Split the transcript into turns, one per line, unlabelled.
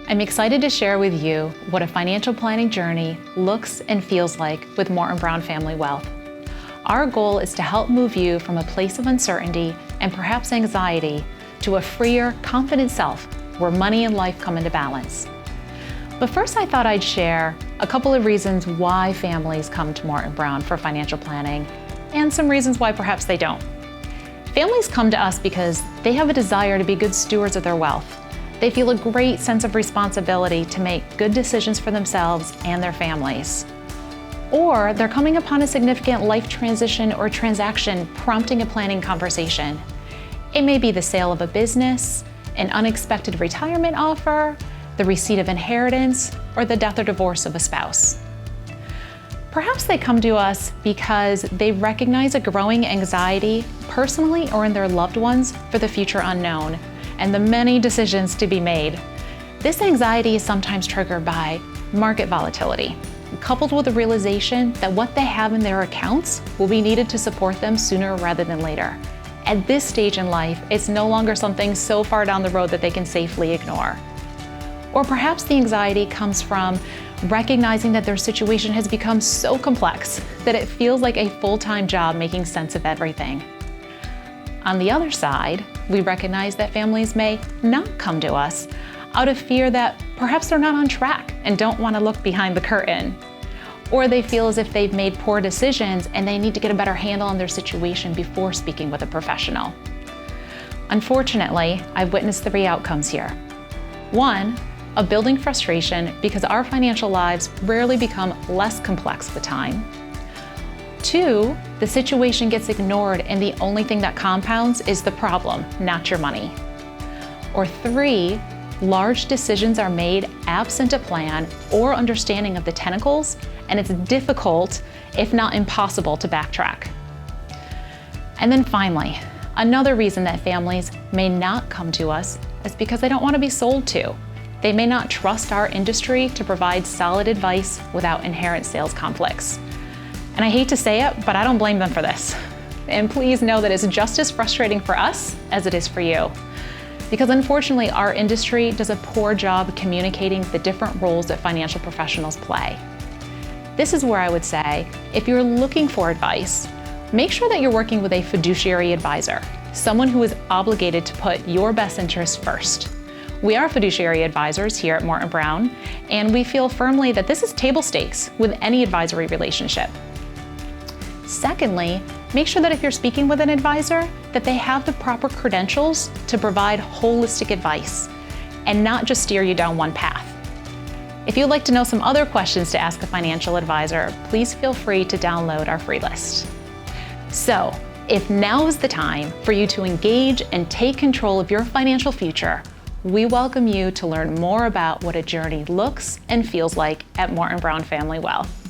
I'm excited to share with you what a financial planning journey looks and feels like with Morton Brown Family Wealth. Our goal is to help move you from a place of uncertainty and perhaps anxiety to a freer, confident self where money and life come into balance. But first, I thought I'd share a couple of reasons why families come to Morton Brown for financial planning and some reasons why perhaps they don't. Families come to us because they have a desire to be good stewards of their wealth. They feel a great sense of responsibility to make good decisions for themselves and their families. Or they're coming upon a significant life transition or transaction prompting a planning conversation. It may be the sale of a business, an unexpected retirement offer, the receipt of inheritance, or the death or divorce of a spouse. Perhaps they come to us because they recognize a growing anxiety, personally or in their loved ones, for the future unknown and the many decisions to be made. This anxiety is sometimes triggered by market volatility, coupled with the realization that what they have in their accounts will be needed to support them sooner rather than later. At this stage in life, it's no longer something so far down the road that they can safely ignore. Or perhaps the anxiety comes from recognizing that their situation has become so complex that it feels like a full-time job making sense of everything. On the other side, we recognize that families may not come to us out of fear that perhaps they're not on track and don't want to look behind the curtain. Or they feel as if they've made poor decisions and they need to get a better handle on their situation before speaking with a professional. Unfortunately, I've witnessed 3 outcomes here. 1, of building frustration because our financial lives rarely become less complex with time. 2, the situation gets ignored and the only thing that compounds is the problem, not your money. Or 3, large decisions are made absent a plan or understanding of the tentacles, and it's difficult, if not impossible, to backtrack. And then finally, another reason that families may not come to us is because they don't want to be sold to. They may not trust our industry to provide solid advice without inherent sales conflicts. And I hate to say it, but I don't blame them for this. And please know that it's just as frustrating for us as it is for you. Because unfortunately, our industry does a poor job communicating the different roles that financial professionals play. This is where I would say, if you're looking for advice, make sure that you're working with a fiduciary advisor, someone who is obligated to put your best interests first. We are fiduciary advisors here at Morton Brown, and we feel firmly that this is table stakes with any advisory relationship. Secondly, make sure that if you're speaking with an advisor, that they have the proper credentials to provide holistic advice and not just steer you down one path. If you'd like to know some other questions to ask a financial advisor, please feel free to download our free list. So, if now is the time for you to engage and take control of your financial future, we welcome you to learn more about what a journey looks and feels like at Morton Brown Family Wealth.